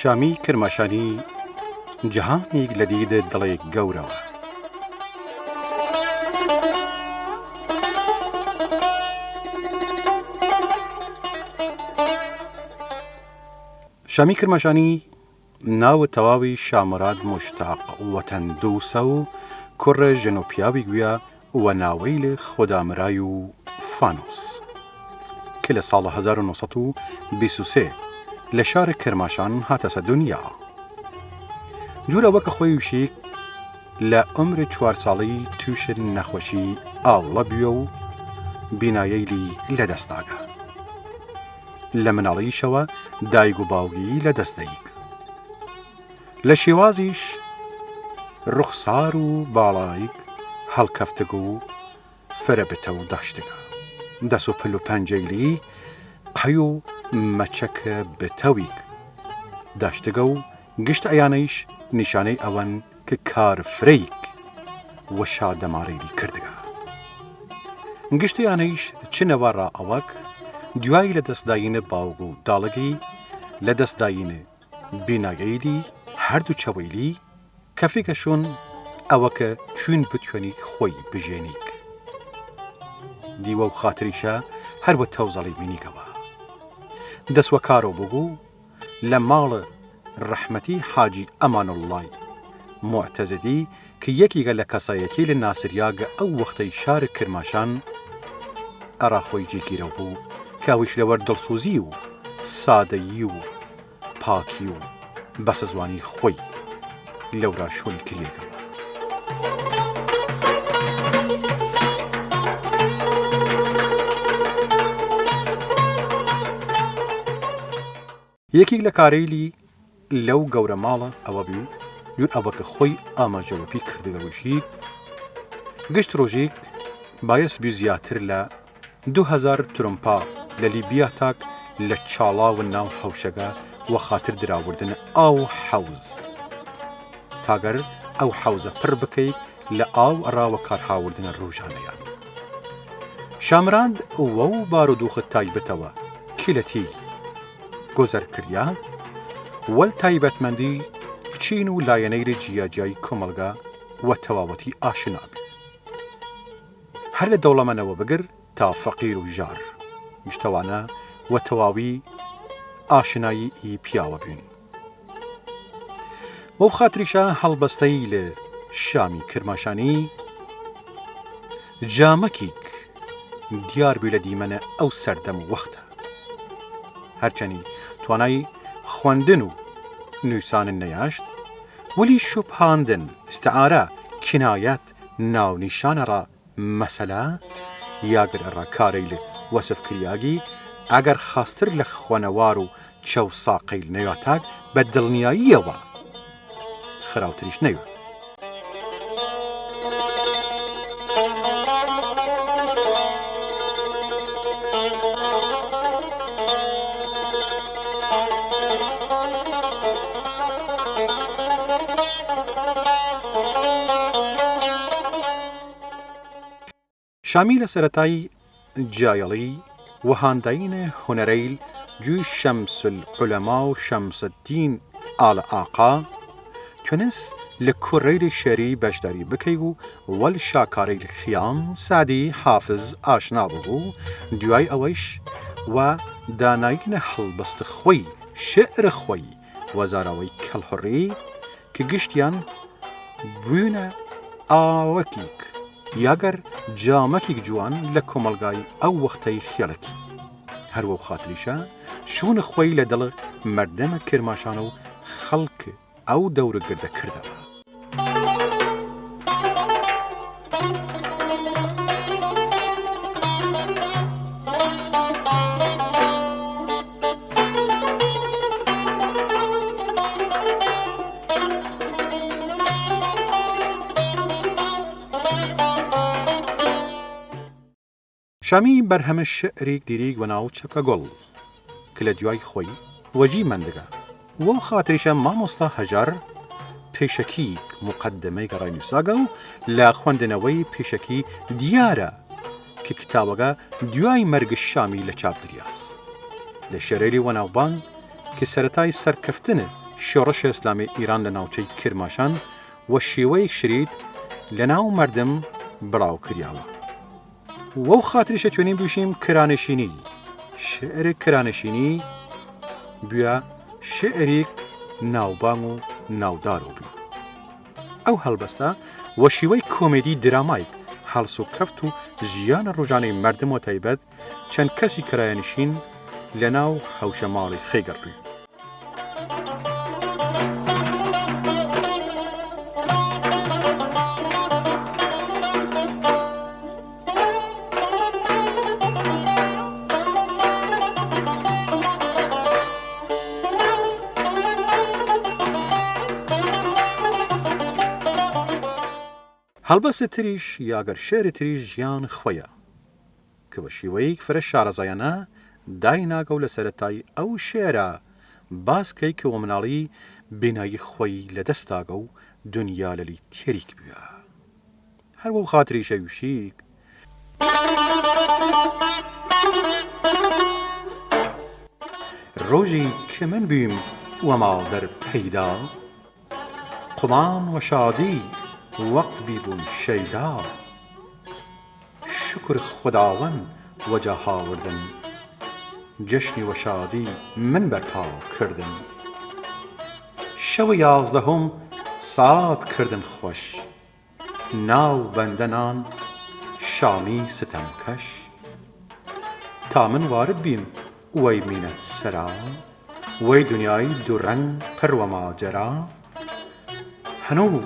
شامی کرماشانی جەهانێک لە دید دڵێک گەورەوە. شامی کرماشانی ناوە تەواوی شامراد مشتاق وەتەن دووسە و کوڕە ژن و پیاوی گویا و ناوەی لە خۆدامرای و فانوس کە لە ساڵە 1923 لە شارە کرماشان هاتەسە دنیا. جورە وەکە خۆی وشیک لە عمر 4 ساڵی تووشە نەخۆشی ئاوڵە بیە و بینایەیلی لەدەستداگە. لە مناڵیشەوە دایک و باوگی لەدەستدەیک. لە شێوازیش ڕوخسار و باڵایک هەڵکەفتگە و فرەبتە و داشتگە. دەس و پل و پەنجەیلی قەی و مەچەکە بتەویک داشتگە و گشت ئەیانەیش نیشانەی ئەوەن کە کار فرەیک و شادەماڕێری کردگە. گشتیانەیش چنەوە ڕائەوەک دوای لە دەستداینە باوگ و داڵگی لە دەستداینە بینایەیلی هەردوو چەوەیلی کەفێکەشون ئەوەکە چوون بتوێنی خۆی بژێنیک. دیوە و خاتریشە هەروە تەوزەڵی بینیکەوە. دەسوە کارۆ بگو لە ماڵە ڕەحمەتی حاجی ئەمانوڵڵای معتەزدی کە یەکێکە لە کەسایەتی لە ناسریاگە ئەو وەختەی شارە کرماشان ئەراخۆی جێگیرە بوو کاویش لەوەر دڵسوزی و سادەیی و پاکی و بەسەزوانی خۆی لەورا شۆی کریەکەوە. یەکێک لە کارەیلی لەو گەورە ماڵە ئەوە بوو جور ئەوە کە خۆی ئاماژەوەپی کردگەوەشیک گشت ڕۆژێک بایەس بوو زیاتر لە 2000 ترمپا لە لیبیا تاک لە چاڵاوە ناو حەوشەکە و خاتر دراوردن ئاو حەوز تاگەر ئەو حەوزە پڕ بکەیت لە ئاو ئەڕاوە کارهاوردنە ڕۆژانەیان. شامراند وە و بارودۆخت تایبەتەوە کلەتی گۆزەر کردیا وەل تایبەتمەندی چین و لایەنەی لە جیاجایی کۆمەلگا و تەواوەتی ئاشنابی هەر لە دەوڵەمەنەوە بگەر تا فەقیر و ژار گشتەوانە و تەواوی ئاشنایی ئی پیاوە بوون. وەو خاتریشە هەڵبەستەی لە شامی کرماشانی جامەکیک دیار بوو لە دیمەنە ئەو سەردەم وەختە. هەرچەنی توانای خوێندن و نووسانن نەیاشت وەلی شوبهاندن استعارە کنایەت ناونیشانەڕا مەسەلە یاگەر ئەڕا کارەی لە وەسف کریاگی ئەگەر خاستر لە خوێنەوار و چەو ساقەیل نەیاتاک بە دڵنیاییەوە خراوتریش نەیوە. شامی لە سەرەتای جایەڵی و هانداینە هونەرەیل جوی شەمس العولەما و شەمس الدین ئاڵە ئاقا توێنس لە کوڕەیلی شێری بەشداری بکەی و وەل شاکارەی لە خیام سادی حافز ئاشنا بوو دوای ئەوەیش و داناینە هەڵبەستە خۆی شعرە خۆی وەزاراوەی کەڵهوڕی کە گشتیان بوونە ئاوەکیک یاگەر جامەکێک جوان لە کۆمەلگای ئەو وەختەی خێڵەکی. هەروە خاتریشە شوونە خۆی لە دڵە مەردەمە کرماشانە و خەڵک ئەو دەورە گردە کردەوە. شامی بەرهەمە شعرێک دیریک بە ناو چەپکە گۆڵ کە لە دوای خۆی وەجی مندگە وەو خاتریشە مامۆستا هەژار پێشەکیک مقدمەی گەڕای نووساگە و لە خوێندنەوەی پێشەکی دیارە کە کتابەکە دوای مەرگە شامی لە چاپ دریاس لە شەرێری وەناوبان کە سەرەتای سەرکەفتنە شۆڕەشە ئیسلامی ئیران لە ناوچەی کرماشان و شێوەیەک شرید لە ناو مەردم بڵاو کریاوە. وەو خاتریشە توێنین بووشیم کرانشینی. شعرێک کرانشینی بووە شعرێک ناوبانگ و ناودارۆ بوو. ئەو هەڵبەستە وە شێوەی کۆمێدی درامایک هەڵس و کەفت و ژیانە ڕۆژانەی مەردم و تایبەت چەند کەسی کرایەنشین لە ناو حەوشە ماڵی خێگەڕی. هەڵبەستە تریش یاگەر شێری تریش ژیان خۆیە کە بە شێوەیەک فرە شارەزایانە دایناگە و لە سەرەتای ئەو شێرە باسکەی کە وە مناڵی بینایی خۆی لەدەستاگە و دنیا لەلی تێریک بووە. هەروە و خاتریشە وشیک ڕۆژی کە من بوویم وە ماڵدەر پەیدا قومان و شادی وەقت بیبوون شەیدا شکر خوداوەند وەجە هاوردن جەشنی و شادی من بەرپا کردن شەوە 11 سات کردن خۆش ناو بەندەنان شامی ستەمکەش تا من وارد بیم وەی مینەت سەرا وەی دنیای دووڕەنگ پڕوە ماجەرا هەنوو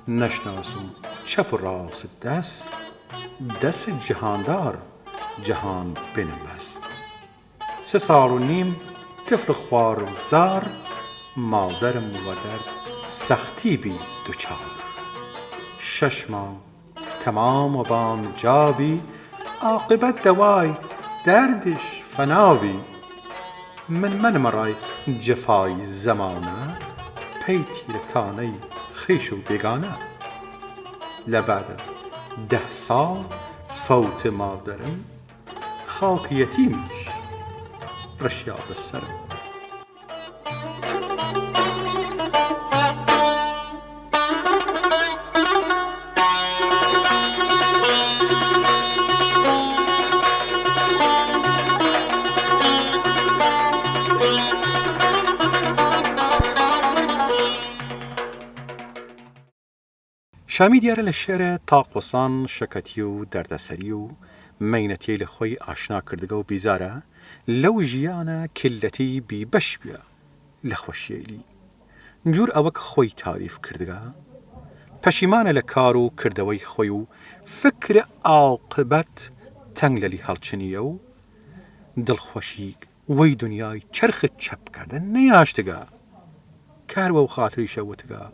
نەشناسم چەپ و ڕاست دەست جیهاندار جیهان بنم بەست 3 ساڵ و نیم تفل خوار و زار مادەرم وە دەرد سەختی بی دووچار 6 مانگ تەمام و بانجابی عاقبەت دەوای دەردش فەناوی من مەڕای جفای زەمانە پەی تیرەتانەی خێش و بێگانە لە بعد از 10 ساڵ فەوت مادەرم خاک یەتیمیش ڕشیا بەسەرم. شامی دیارە لە شێرە تاقوەسان شەکەتی و دەردەسەری و مەینەتی لە خۆی ئاشنا کردگە و بیزارە لەو ژیانە کلەتی بیبەش بووە لە خۆشیێلی جور ئەوەک خۆی تاریف کردگە پەشیمانە لە کار و کردەوەی خۆی و فکرە عاقبەت تەنگ لەلی هەڵچنیە و دڵخۆشی وەی دنیای چرخت چەپ کردن نەیاشتگە کاروە و خاتری شەوتگە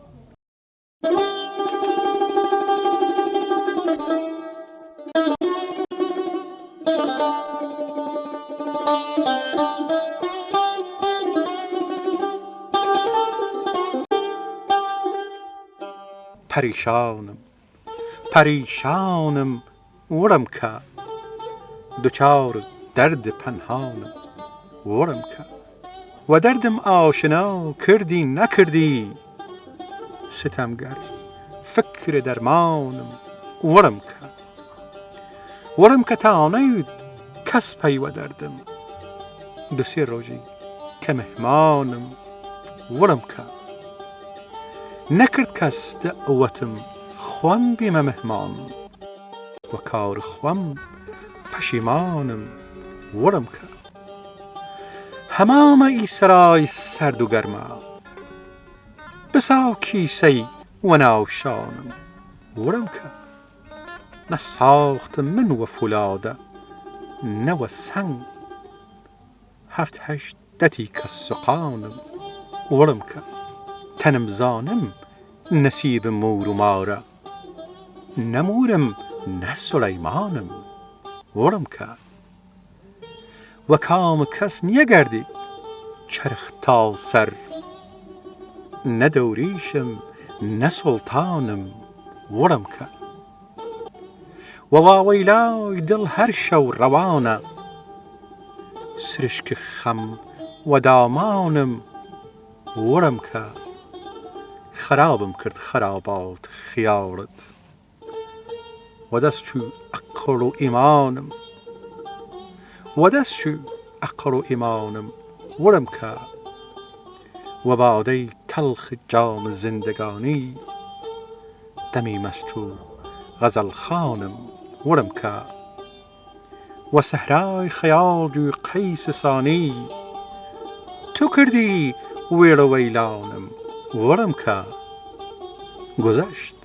پەریشانم وەرم کە دووچار دەرد پەنهانم وەرم کە وە دەردم ئاشنا کردی نەکردی ستەمگەر فکر دەرمانم وەرم کە تانەید کەس پەیوە دەردم 2-3 ڕۆژی کە مهمانم وەرم کە نەکرد کەس دەعوەتم خۆم بیمە مهمان وە کار خۆم پەشیمانم وەرم کە هەمامە ئیسرای سەرد و گەرمە بساو کیسەی وە ناوشانم وەرم کە نەساختم من وە فولادە نەوە سەنگ 7-8 دەتی کە سوقانم وەرم کە تەنم زانم نەسیبم مور و مارە نەمورم نە سولەیمانم وەرم کە وە کام کەس نییە گەردی چرخ تا سەر نە دەوریشم نە سوڵتانم وەرم کە وە واوەیلای دڵ هەر شەو ڕەوانە سرشک خەم وە دامانم وەرم کە خراپم کرد خراپات خیاڵت وەدەست چوو عەقڵ و ئیمانم وەدەست چوو عەقڵ و ئیمانم وەرم کە وە بادەی تەڵخ جام زندگانی دەمی مەست و غەزەڵخانم وەرم کە وە سەحرای خەیاڵ جووی قەیس سانی تو کردی وێڵە وەیلانم وەرم کە گۆزەشت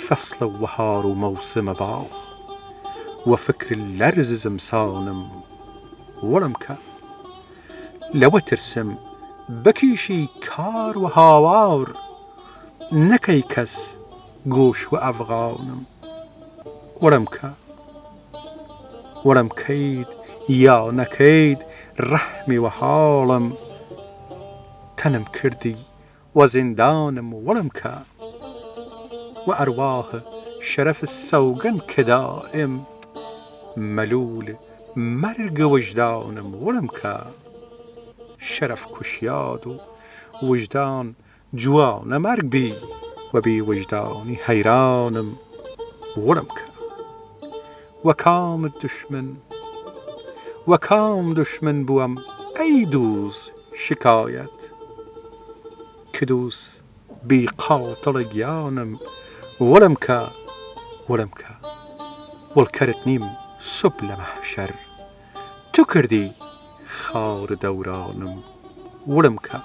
فەسڵە وەهار و مەوسمە باخ وە فکر لەرز زمسانم وەرم کە لەوە ترسم بکیشی کار و هاوار نەکەی کەس گۆش و ئەفغانم وەرم کە وەرم کەید یا نەکەید ڕەحمی وە حاڵم تەنم کردی وە زیندانم وەرم کە وە ئەرواح شەرەف سەوگەن کە دائیم مەلوول مەرگە وجدانم وەرم کە شەرەف کوشیاد و وجدان جوانە مەرگ بی وە بی وجدانی هەیرانم وەرم کە وە کام دشمن بووەم ئەی دووس شکایەت کە دووس بی قاتڵە گیانم وەرم کە وەڵکەرت نیم سوب لە مەحشەر تو کردی خاڕ دەورانم وەرم کە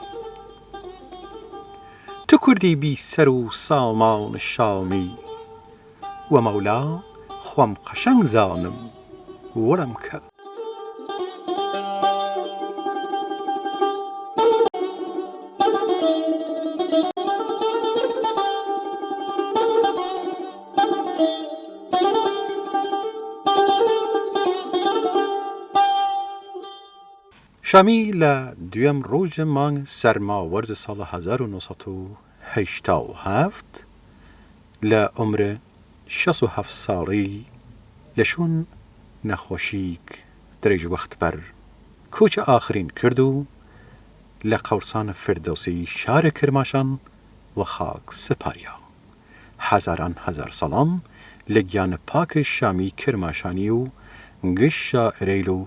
تو کردی بی سەر و سامان شامی وە مەولا خۆم قەشەنگ زانم وەرم کە شامی لە دوێم ڕۆژە مانگ سەرماوەرزە ساڵە 1987 لە عومرە 67 ساڵی لەشون نەخۆشیک درێژ وەخت بەر کۆچە ئاخرین کرد و لە قەورسانە فردۆسی شارە کرماشان وە خاک سپاریا هەزاران هەزار سەڵام لە گیانە پاکە شامی کرماشانی و گشت شائرەیل و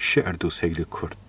شێعر دووسەیل کورد